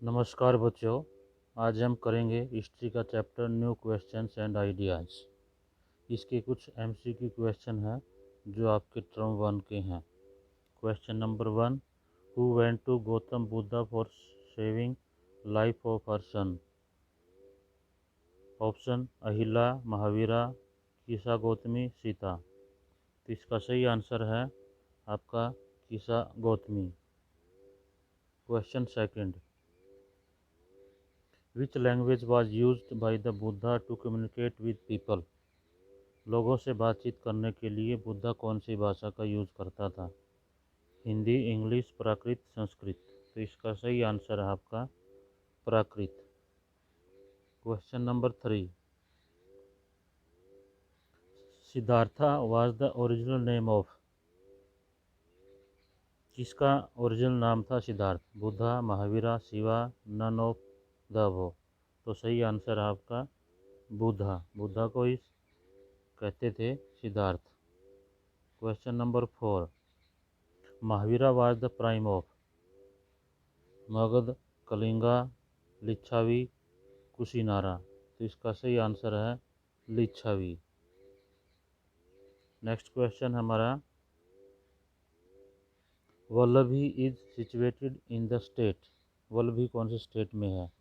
नमस्कार बच्चों, आज हम करेंगे हिस्ट्री का chapter new questions and ideas. इसके कुछ एमसीक्यू क्वेश्चन हैं जो आपके टर्म वन के हैं। Question number one, who went to Gautam Buddha for saving life of her son? Option Ahilya, Mahavira, Kisa Gautami, Sita. तो इसका सही आंसर है आपका Kisa Gautami. Question second, which language was used by the Buddha to communicate with people? लोगों से बातचीत करने के लिए बुद्धा कौन सी भाषा का यूज करता था? हिंदी, इंग्लिश, प्राकृत, संस्कृत। तो इसका सही आंसर है आपका Prakrit. Question number three, Siddhartha was the original name of? किसका ओरिजिनल नाम था Siddhartha? Buddha, Mahavira, Shiva, none of the above. तो सही आंसर है आपका बुद्धा। बुद्धा को ही कहते थे Siddhartha. Question number four, Mahavira was the prime of? Magadh, Kalinga, Lichchhavi, Kushinara. तो इसका सही आंसर है लिच्छावी। नेक्स्ट क्वेश्चन हमारा, Vallabhi is situated in the state? Vallabhi कौन से स्टेट में है?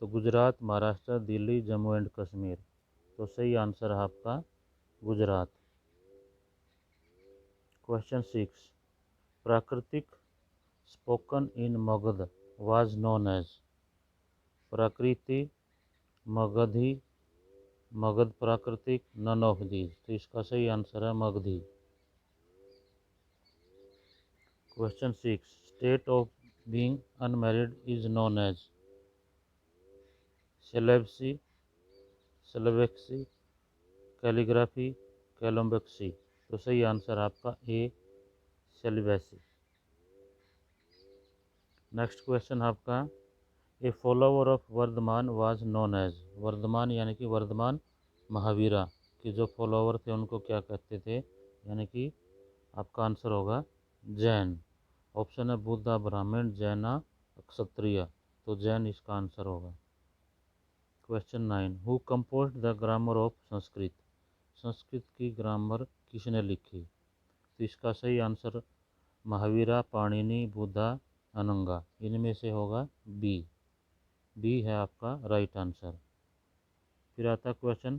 तो गुजरात, महाराष्ट्र, दिल्ली, जम्मू एंड कश्मीर। तो सही आंसर है आपका गुजरात। क्वेश्चन सिक्स, प्राकृतिक spoken in Magadh was known as? प्राकृति, मगधी, मगध प्राकृतिक, नन ऑफ दीज। तो इसका सही आंसर है Magadhi. Question six, state of being unmarried is known as? Celibacy, सेलेबेक्सी, कैलीग्राफी, कैलोम्बेक्सी। तो सही आंसर आपका ए, सेलिबेसी। नेक्स्ट क्वेश्चन आपका, a follower of Vardhaman was known as? Vardhaman यानी कि वर्धमान महावीरा के जो फॉलोवर थे उनको क्या कहते थे? यानी कि आपका आंसर होगा जैन। ऑप्शन है बुद्धा, ब्राह्मण, जैना, क्षत्रिय। तो जैन इसका आंसर होगा। Question nine, who composed the grammar of Sanskrit? Sanskrit की ग्रामर किसने लिखी? तो इसका सही आंसर महावीरा, पाणिनि, बुद्धा, अनंगा। इनमें से होगा बी। बी है आपका राइट आंसर। फिर आता question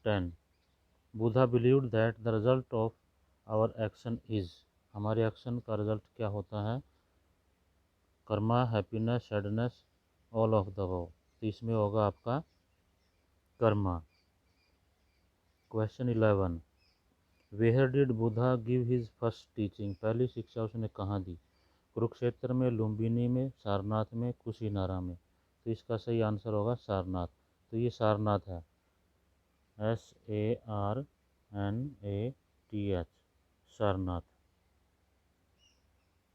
ten, Buddha believed that the result of our action is? हमारे एक्शन का रिजल्ट क्या होता है? Karma, happiness, sadness, all of the above. तो इसमें होगा आपका karma. Question 11, where did Buddha give his first teaching? पहली शिक्षा उसने कहाँ दी? कुरुक्षेत्र में, लुम्बिनी में, सारनाथ में, कुशीनारा में। तो इसका सही आंसर होगा सारनाथ। तो ये सारनाथ है, SARNATH, Sarnath.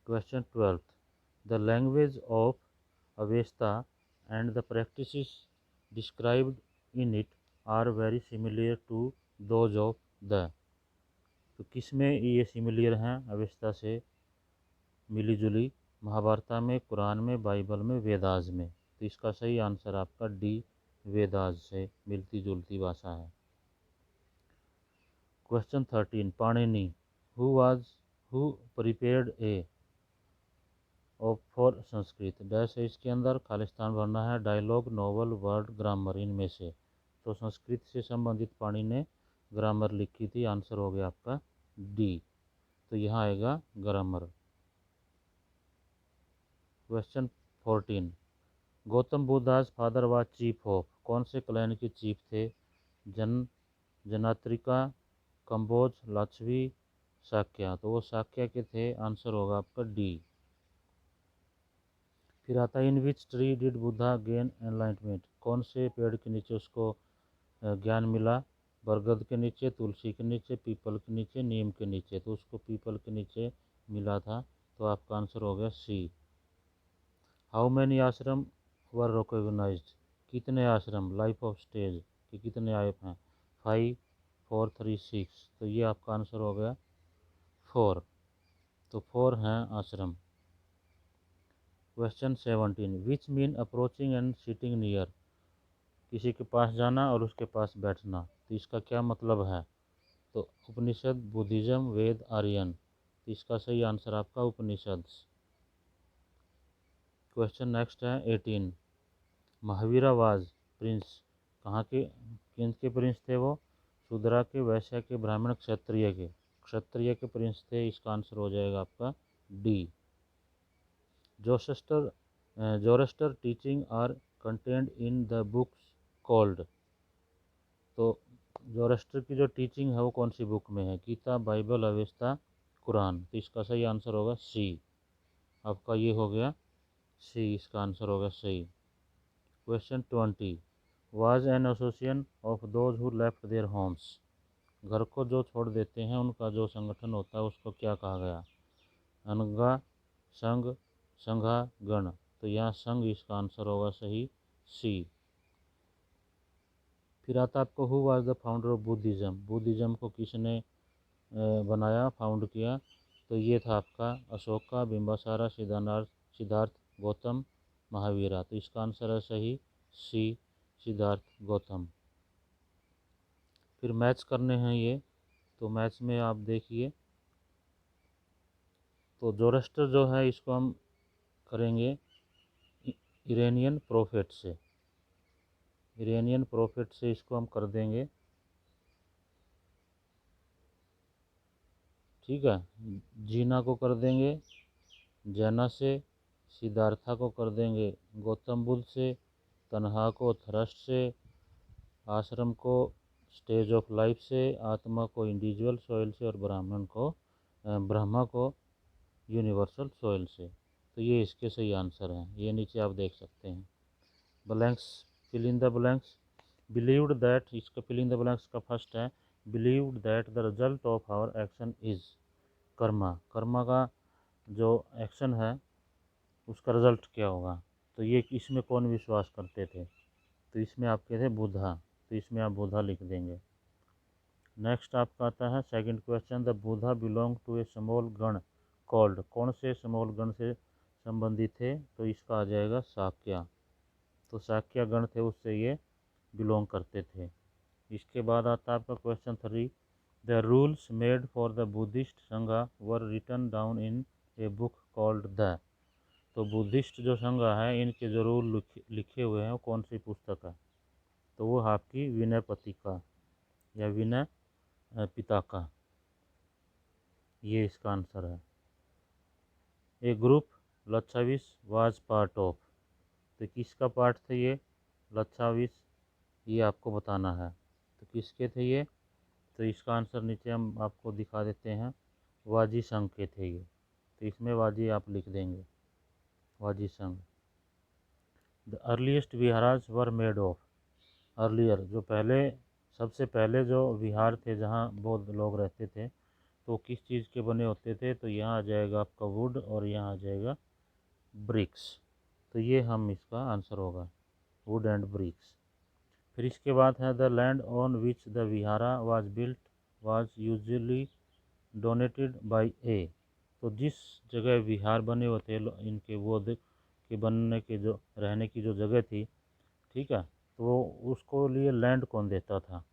Question 12, the language of Avesta and the practices described in it are very similar to those of the? तो किस में ये सिमिलर हैं अवेस्ता से मिली जुली? महाभारत में, कुरान में, बाइबल में, वेदास में। तो इसका सही आंसर आपका डी, वेदास से मिलती जुलती भाषा है। Question 13, Panini who prepared A of for Sanskrit? Dash है इसके अंदर, खालिस्तान भरना है, डायलॉग, नॉवल, वर्ड, ग्रामर। इनमें से तो संस्कृत से संबंधित पाणि ने ग्रामर लिखी थी। आंसर हो गया आपका डी। तो यहाँ आएगा grammar. Question 14, Gautam Buddha's father was chief of? कौन से क्लैन के चीफ थे? जन जनात्रिका, कंबोज, लाछवी, शाक्या। तो वो शाक्या के थे। आंसर होगा आपका डी। फिर आता है, in which tree did Buddha gain enlightenment? कौन से पेड़ के नीचे उसको ज्ञान मिला? बरगद के नीचे, तुलसी के नीचे, पीपल के नीचे, नीम के नीचे। तो उसको पीपल के नीचे मिला था। तो आपका आंसर हो गया सी। हाउ मैनी आश्रम वर रिकॉग्नाइज्ड? कितने आश्रम लाइफ ऑफ स्टेज के कितने आए हैं? 5, 4, 3, 6। तो ये आपका आंसर हो गया 4। तो 4 हैं आश्रम। Question 17 which mean approaching and sitting near, किसी के पास जाना और उसके पास बैठना, तो इसका क्या मतलब है। तो उपनिषद, बुद्धिज्म, वेद, आर्यन, तो इसका सही आंसर आपका उपनिषद। क्वेश्चन नेक्स्ट है 18 महावीरा वाज प्रिंस, कहाँ के किन के प्रिंस थे वो, शूद्रा के, वैश्य के, ब्राह्मण, क्षत्रिय के, क्षत्रिय के प्रिंस थे, इसका आंसर हो जाएगा आपका D. Zoroaster Zoroaster teaching are content in the books called, तो जोरेस्टर की जो टीचिंग है वो कौन सी बुक में है, गीता, बाइबल, अवेस्ता, कुरान, तो इसका सही आंसर होगा सी। आपका ये हो गया सी, इसका आंसर होगा सही। Question 20 was an association of those who left their homes, घर को जो छोड़ देते हैं उनका जो संगठन होता है उसको क्या कहा गया, अनगा, संघ, संघा, गण, तो यहाँ संघ इसका आंसर होगा सही सी। फिर आता आपको who was the founder of Buddhism, Buddhism को किसने बनाया, फाउंड किया, तो ये था आपका अशोका, बिंबासारा, सिद्धार्थ गौतम, महावीरा, तो इसका आंसर है सही सी, सिद्धार्थ गौतम। फिर मैच करने हैं ये, तो मैच में आप देखिए, तो जोरेस्टर जो है इसको हम करेंगे इरेनियन प्रोफेट से, इरेनियन प्रोफेट से इसको हम कर देंगे, ठीक है। जीना को कर देंगे जैना से, सिद्धार्था को कर देंगे गौतम बुद्ध से, तन्हा को थ्रस्ट से, आश्रम को स्टेज ऑफ लाइफ से, आत्मा को इंडिविजुअल सोइल से, और ब्राह्मण को ब्रह्मा को यूनिवर्सल सोइल से, तो ये इसके सही आंसर हैं। ये नीचे आप देख सकते हैं blanks, fill in the blanks. Believed that, इसका फिल इन द ब्लैंक्स का फर्स्ट है believed that the result of our action is karma, karma का जो एक्शन है उसका रिजल्ट क्या होगा, तो ये इसमें कौन विश्वास करते थे, तो इसमें आपके थे बुधा, तो इसमें आप बुधा लिख देंगे। नेक्स्ट आपका आता है second question the Buddha belong to a small gana called, कौन से स्मॉल गण से संबंधित थे, तो इसका आ जाएगा शाक्या, तो शाक्या गण थे उससे ये बिलोंग करते थे। इसके बाद आता है आपका question 3 the rules made for the Buddhist sangha were written down in a book called the, तो बुद्धिस्ट जो संघा है इनके जो रूल लिखे हुए हैं वो कौन सी पुस्तक है, तो वो आपकी विनय पत्रिका या विनय पिताका, ये इसका आंसर है। ए ग्रुप लच्छाविस वाज पार्ट ऑफ, तो किसका पार्ट थे ये लच्छाविस, ये आपको बताना है, तो किसके थे ये, तो इसका आंसर नीचे हम आपको दिखा देते हैं, वाजी संघ के थे ये, तो इसमें वाजी आप लिख देंगे, वाजी संघ। The earliest viharas were made of, earlier जो पहले सबसे पहले जो विहार थे जहाँ बौद्ध लोग रहते थे तो किस चीज़ के बने होते थे, तो यहाँ आ जाएगा आपका वुड और यहाँ आ जाएगा ब्रिक्स, तो ये हम इसका आंसर होगा वुड एंड ब्रिक्स। फिर इसके बाद है the land on which the vihara was built was usually donated by a, तो जिस जगह विहार बने हुए थे इनके बौद्ध के बनने के जो रहने की जो जगह थी, ठीक है, तो वो उसको लिए लैंड कौन देता था,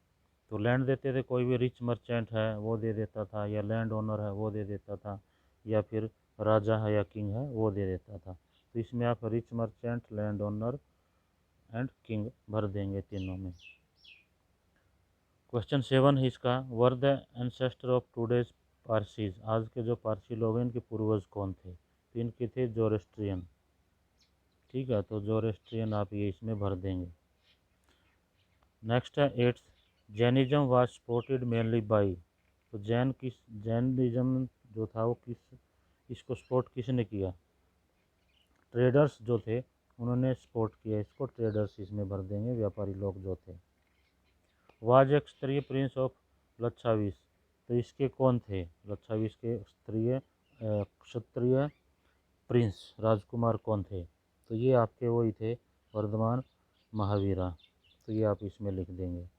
तो लैंड देते थे कोई भी रिच मर्चेंट है वो दे देता था, या लैंड ओनर है वो दे देता था, या फिर राजा है या किंग है वो दे देता था, तो इसमें आप rich merchant, land owner and king भर देंगे तीनों में। क्वेश्चन 7 है इसका were the ancestor of today's Parsis, आज के जो पारसी लोग हैं इनके पूर्वज कौन थे, तो इनके थे जोरेस्ट्रियन, ठीक है, तो जोरेस्ट्रियन आप ये इसमें भर देंगे। नेक्स्ट है 8 Jainism was supported mainly by, तो जैनिज्म जो था वो इसको सपोर्ट किसने किया, ट्रेडर्स जो थे उन्होंने सपोर्ट किया इसको, ट्रेडर्स इसमें भर देंगे, व्यापारी लोग जो थे। वाज एक क्षत्रिय प्रिंस ऑफ लच्छावीस, तो इसके कौन थे, लच्छावीस के क्षत्रिय प्रिंस राजकुमार कौन थे, तो ये आपके वही थे वर्धमान महावीरा, तो ये आप इसमें लिख देंगे।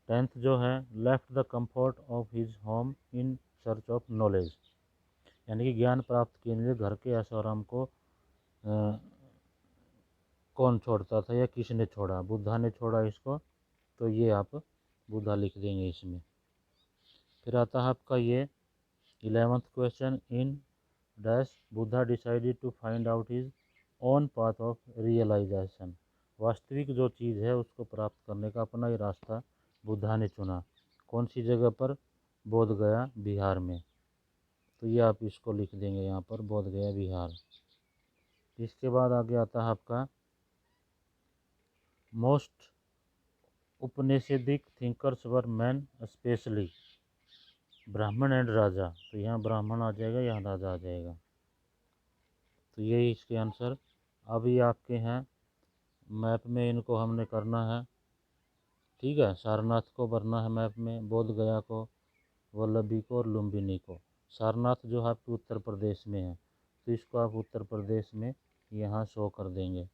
10th जो है left the comfort of his home in search of knowledge, यानी कि ज्ञान प्राप्त के लिए घर के ऐशोआराम को कौन छोड़ता था या किसने छोड़ा, बुद्धा ने छोड़ा इसको, तो ये आप बुद्धा लिख देंगे इसमें। फिर आता है आपका ये 11th question, in dash Buddha decided to find out his own path of realisation. वास्तविक जो चीज़ है उसको प्राप्त करने का अपना ही रास्ता बुद्धा ने चुना। कौन सी जगह पर? बोध गया, बिहार में। तो ये आप इसको लिख देंगे यहाँ पर, बोध गया बिहार। इसके बाद आगे आता है आपका मोस्ट उपनिषदिक थिंकर्स वर मैन स्पेशली ब्राह्मण एंड राजा। तो यहाँ ब्राह्मण आ जाएगा, यहाँ राजा आ जाएगा। तो यही इसके आंसर। अब ये आपके हैं मैप में, इनको हमने करना है, ठीक है। सारनाथ को भरना है मैप में, बोध गया को, वल्लभी को और लुम्बिनी को। सारनाथ जो है आपके उत्तर प्रदेश में है, तो इसको आप उत्तर प्रदेश में यहाँ शो कर देंगे,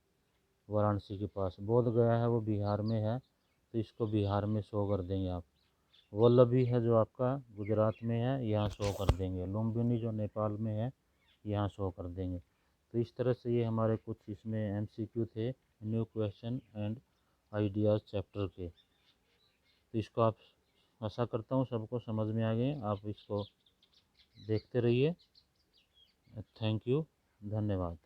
वाराणसी के पास। बोध गया है वो बिहार में है, तो इसको बिहार में शो कर देंगे आप। वल्लभी है जो आपका गुजरात में है, यहाँ शो कर देंगे। लुम्बिनी जो नेपाल में है, यहाँ शो कर देंगे। तो इस तरह से ये हमारे कुछ इसमें एमसीक्यू थे, new question and ideas chapter के। तो इसको आप, आशा करता हूँ सबको समझ में आ गए। आप इसको देखते रहिए। थैंक यू, धन्यवाद।